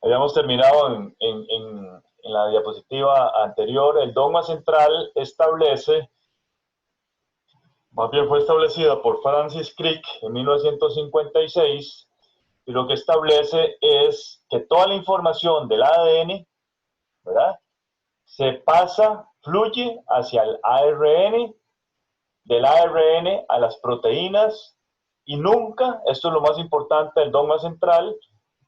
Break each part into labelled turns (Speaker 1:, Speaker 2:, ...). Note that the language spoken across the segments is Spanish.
Speaker 1: Habíamos terminado en la diapositiva anterior. El dogma central establece, más bien fue establecida por Francis Crick en 1956, y lo que establece es que toda la información del ADN, ¿verdad?, se pasa, fluye hacia el ARN, del ARN a las proteínas, y nunca, esto es lo más importante del dogma central,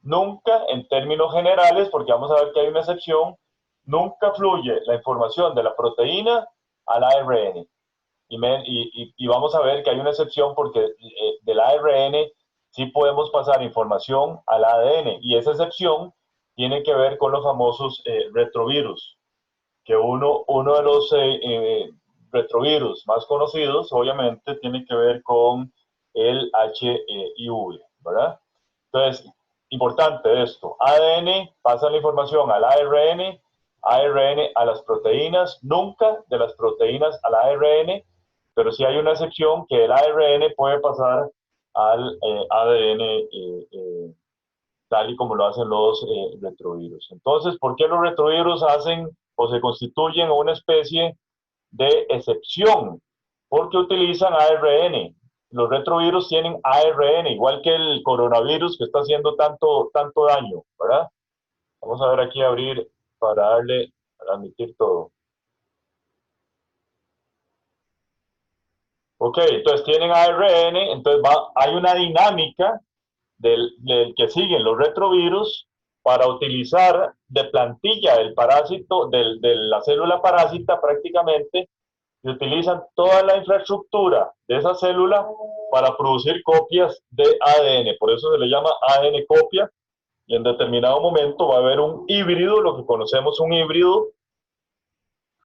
Speaker 1: nunca en términos generales, porque vamos a ver que hay una excepción, nunca fluye la información de la proteína al ARN. Y vamos a ver que hay una excepción porque del ARN sí podemos pasar información al ADN, y esa excepción tiene que ver con los famosos retrovirus, que uno de los retrovirus más conocidos, obviamente, tiene que ver con el HIV, ¿verdad? Entonces, importante esto, ADN pasa la información al ARN, ARN a las proteínas, nunca de las proteínas al ARN, pero sí hay una excepción que el ARN puede pasar al ADN tal y como lo hacen los retrovirus. Entonces, ¿por qué los retrovirus hacen o se constituyen una especie de excepción? Porque utilizan ARN. Los retrovirus tienen ARN, igual que el coronavirus que está haciendo tanto daño, ¿verdad? Vamos a ver aquí, abrir para darle, para admitir todo. Ok, entonces tienen ARN, entonces hay una dinámica del que siguen los retrovirus para utilizar de plantilla del parásito, de la célula parásita prácticamente, y utilizan toda la infraestructura de esa célula para producir copias de ADN. Por eso se le llama ADN copia, y en determinado momento va a haber un híbrido, lo que conocemos un híbrido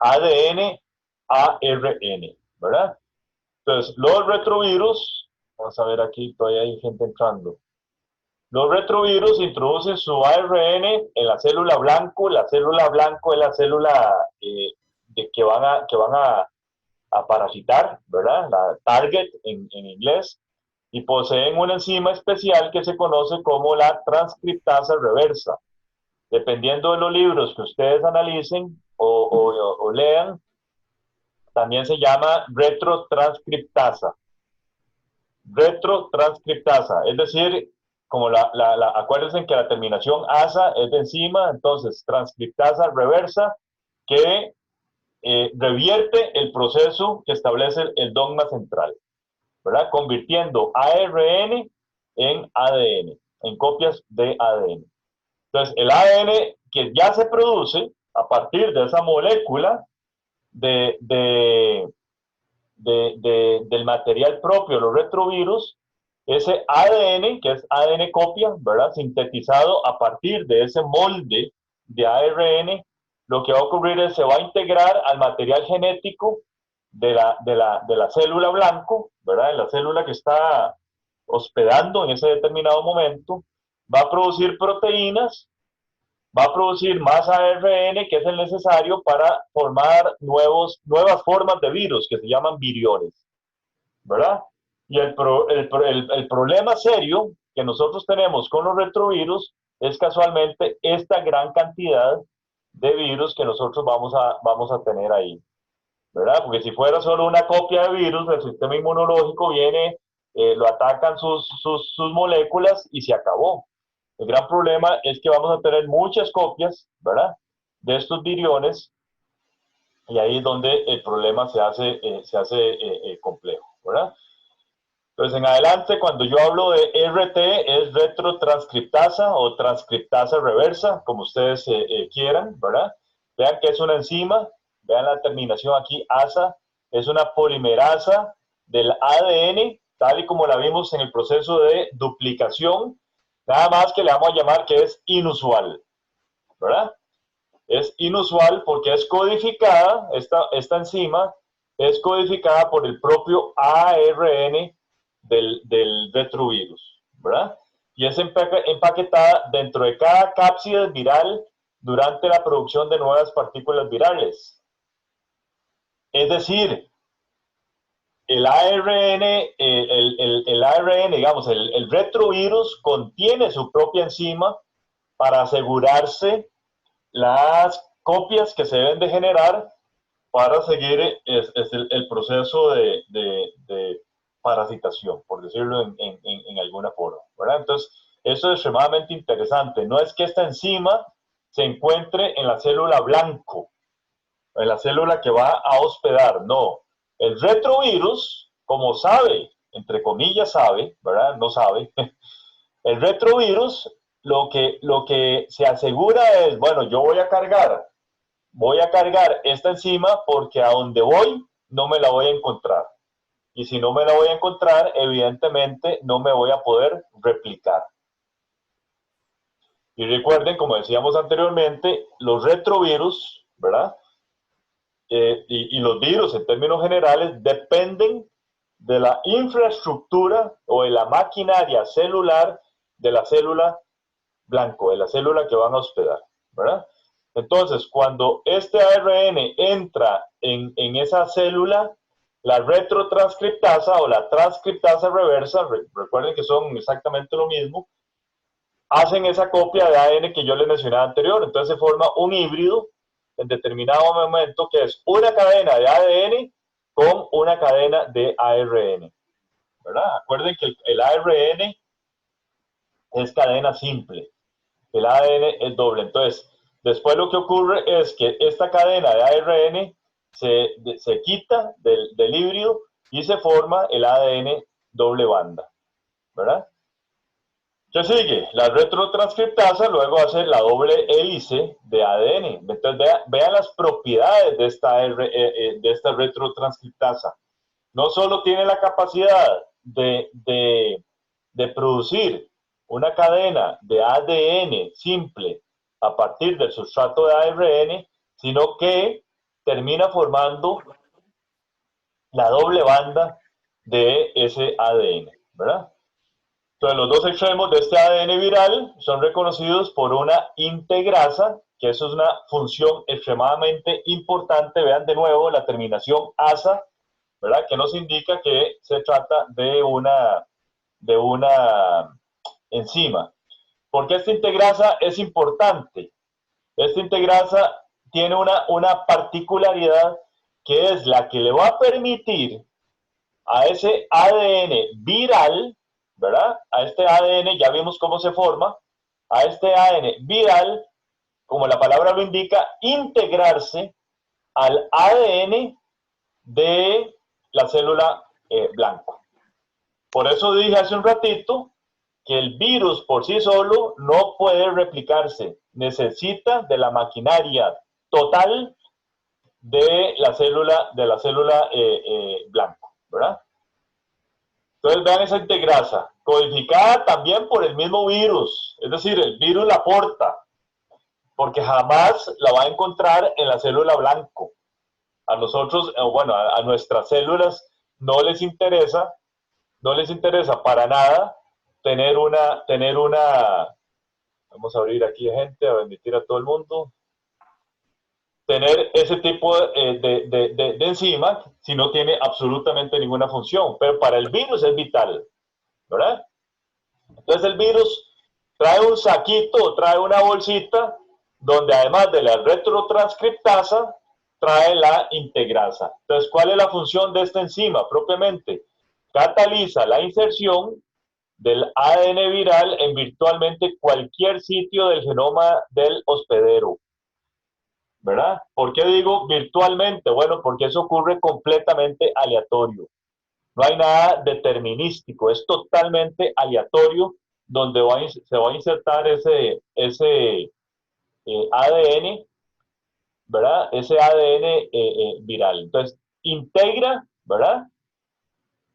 Speaker 1: ADN-ARN, ¿verdad? Entonces, los retrovirus, vamos a ver aquí, todavía hay gente entrando. Los retrovirus introducen su ARN en la célula blanco es la célula que van a parasitar, ¿verdad? La target en inglés, y poseen una enzima especial que se conoce como la transcriptasa reversa. Dependiendo de los libros que ustedes analicen o lean, también se llama retrotranscriptasa. Retrotranscriptasa, es decir, como acuérdense que la terminación asa es de enzima, entonces transcriptasa reversa, que revierte el proceso que establece el dogma central, ¿verdad? Convirtiendo ARN en ADN, en copias de ADN. Entonces, el ADN que ya se produce a partir de esa molécula del material propio de los retrovirus, ese ADN, que es ADN copia, ¿verdad?, sintetizado a partir de ese molde de ARN, lo que va a ocurrir es que se va a integrar al material genético de la célula blanco, ¿verdad?, en la célula que está hospedando en ese determinado momento, va a producir proteínas, va a producir más ARN, que es el necesario para formar nuevas formas de virus que se llaman viriones, ¿verdad? Y el problema serio que nosotros tenemos con los retrovirus es casualmente esta gran cantidad de virus que nosotros vamos a tener ahí, ¿verdad? Porque si fuera solo una copia de virus, el sistema inmunológico viene, lo atacan sus moléculas y se acabó. El gran problema es que vamos a tener muchas copias, ¿verdad?, de estos viriones, y ahí es donde el problema se hace complejo, ¿verdad? Entonces, en adelante, cuando yo hablo de RT, es retrotranscriptasa o transcriptasa reversa, como ustedes quieran, ¿verdad? Vean que es una enzima, vean la terminación aquí, asa, es una polimerasa del ADN, tal y como la vimos en el proceso de duplicación, nada más que le vamos a llamar que es inusual, ¿verdad? Es inusual porque es codificada, esta enzima es codificada por el propio ARN del retrovirus, ¿verdad? Y es empaquetada dentro de cada cápside viral durante la producción de nuevas partículas virales. Es decir, el ARN, el ARN, digamos, el retrovirus contiene su propia enzima para asegurarse las copias que se deben de generar para seguir el proceso de parasitación, por decirlo en alguna forma, ¿verdad? Entonces, eso es extremadamente interesante. No es que esta enzima se encuentre en la célula blanco, en la célula que va a hospedar, no. El retrovirus, como sabe, entre comillas sabe, ¿verdad? No sabe. El retrovirus lo que se asegura es, bueno, yo voy a cargar esta enzima porque a donde voy no me la voy a encontrar. Y si no me la voy a encontrar, evidentemente no me voy a poder replicar. Y recuerden, como decíamos anteriormente, los retrovirus, ¿verdad? Y los virus en términos generales dependen de la infraestructura o de la maquinaria celular de la célula blanco, de la célula que van a hospedar, ¿verdad? Entonces, cuando este ARN entra en esa célula, la retrotranscriptasa o la transcriptasa reversa, recuerden que son exactamente lo mismo, hacen esa copia de ADN que yo les mencionaba anterior. Entonces se forma un híbrido en determinado momento que es una cadena de ADN con una cadena de ARN, ¿verdad? Acuerden que el ARN es cadena simple, el ADN es doble. Entonces, después lo que ocurre es que esta cadena de ARN se quita del híbrido y se forma el ADN doble banda, ¿verdad? ¿Qué sigue? La retrotranscriptasa luego hace la doble hélice de ADN. Entonces, vean las propiedades de esta retrotranscriptasa. No solo tiene la capacidad de producir una cadena de ADN simple a partir del sustrato de ARN, sino que termina formando la doble banda de ese ADN, ¿verdad? Entonces, los dos extremos de este ADN viral son reconocidos por una integrasa, que eso es una función extremadamente importante. Vean de nuevo la terminación asa, ¿verdad? Que nos indica que se trata de una enzima. ¿Por qué esta integrasa es importante? Esta integrasa tiene una particularidad que es la que le va a permitir a ese ADN viral, ¿verdad? A este ADN, ya vimos cómo se forma, a este ADN viral, como la palabra lo indica, integrarse al ADN de la célula blanco. Por eso dije hace un ratito que el virus por sí solo no puede replicarse, necesita de la maquinaria total de la célula blanco, ¿verdad? Entonces vean esa integrasa, codificada también por el mismo virus, es decir, el virus la porta, porque jamás la va a encontrar en la célula blanco. A nosotros, bueno, a nuestras células no les interesa para nada tener una, vamos a abrir aquí gente, a permitir a todo el mundo, tener ese tipo de enzima si no tiene absolutamente ninguna función, pero para el virus es vital, ¿verdad? Entonces el virus trae un saquito, trae una bolsita, donde además de la retrotranscriptasa, trae la integrasa. Entonces, ¿cuál es la función de esta enzima propiamente? Cataliza la inserción del ADN viral en virtualmente cualquier sitio del genoma del hospedero, ¿verdad? ¿Por qué digo virtualmente? Bueno, porque eso ocurre completamente aleatorio. No hay nada determinístico, es totalmente aleatorio donde se va a insertar ese ADN, ¿verdad? Ese ADN viral. Entonces, integra, ¿verdad?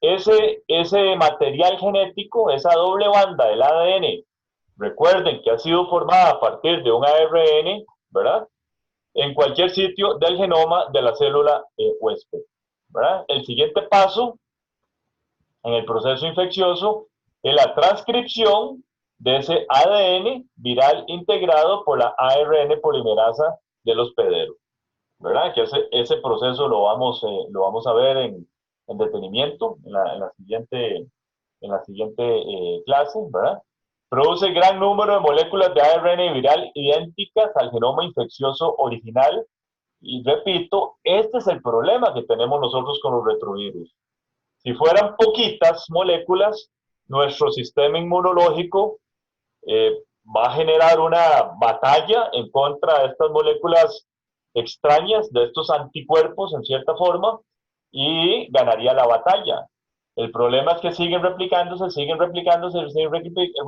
Speaker 1: Ese material genético, esa doble banda del ADN, recuerden que ha sido formada a partir de un ARN, ¿verdad? En cualquier sitio del genoma de la célula huésped, ¿verdad? El siguiente paso en el proceso infeccioso es la transcripción de ese ADN viral integrado por la ARN polimerasa del hospedero, ¿verdad? Que ese proceso lo vamos a ver detenimiento en la siguiente clase, ¿verdad? Produce gran número de moléculas de ARN viral idénticas al genoma infeccioso original. Y repito, este es el problema que tenemos nosotros con los retrovirus. Si fueran poquitas moléculas, nuestro sistema inmunológico eh, va a generar una batalla en contra de estas moléculas extrañas, de estos anticuerpos en cierta forma, y ganaría la batalla. El problema es que siguen replicándose, siguen replicándose, siguen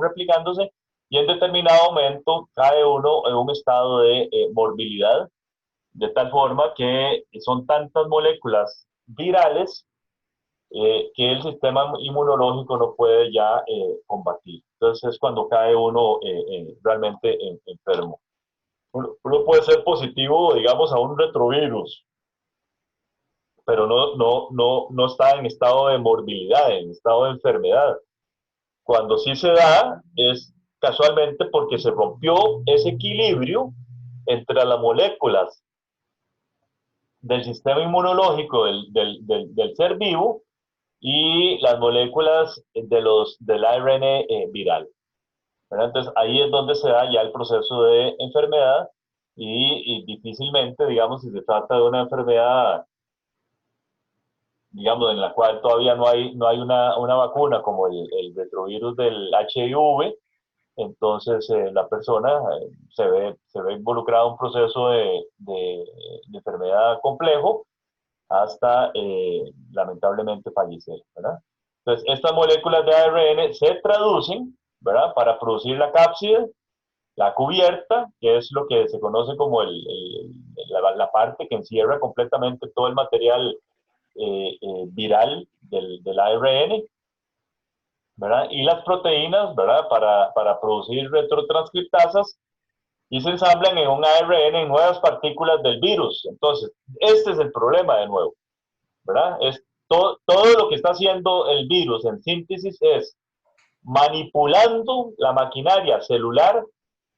Speaker 1: replicándose, y en determinado momento cae uno en un estado de morbilidad, de tal forma que son tantas moléculas virales que el sistema inmunológico no puede ya combatir. Entonces es cuando cae uno realmente enfermo. Uno puede ser positivo, digamos, a un retrovirus, pero no está en estado de morbilidad, en estado de enfermedad. Cuando sí se da es casualmente porque se rompió ese equilibrio entre las moléculas del sistema inmunológico del ser vivo y las moléculas del ARN viral. ¿Verdad? Entonces ahí es donde se da ya el proceso de enfermedad y difícilmente, digamos, si se trata de una enfermedad, digamos, en la cual todavía no hay una vacuna como el retrovirus del HIV, entonces la persona se ve involucrada en un proceso de enfermedad complejo hasta lamentablemente fallecer, ¿verdad? Entonces, estas moléculas de ARN se traducen, ¿verdad? Para producir la cápside, la cubierta, que es lo que se conoce como la parte que encierra completamente todo el material viral del ARN, ¿verdad? Y las proteínas, ¿verdad? Para producir retrotranscriptasas y se ensamblan en un ARN en nuevas partículas del virus. Entonces, este es el problema de nuevo, ¿verdad? Es todo lo que está haciendo el virus en síntesis es manipulando la maquinaria celular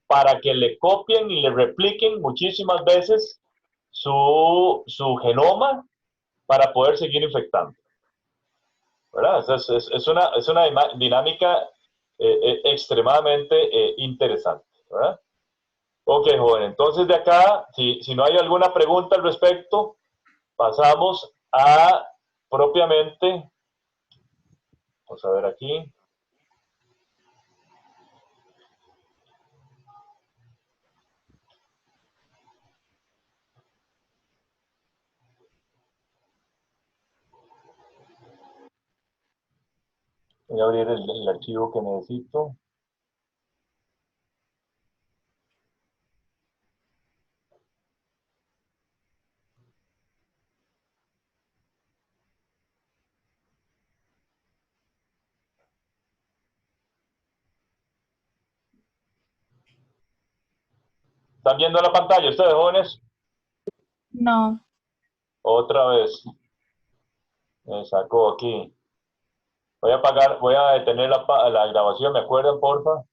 Speaker 1: para que le copien y le repliquen muchísimas veces su genoma para poder seguir infectando, ¿verdad? Es una dinámica extremadamente interesante, ¿verdad? Ok, joven, entonces de acá, si no hay alguna pregunta al respecto, pasamos a propiamente, vamos a ver aquí, voy a abrir el archivo que necesito. ¿Están viendo la pantalla ustedes, jóvenes?
Speaker 2: No,
Speaker 1: Otra vez, me sacó aquí. Voy a detener la grabación, ¿me acuerdan, porfa?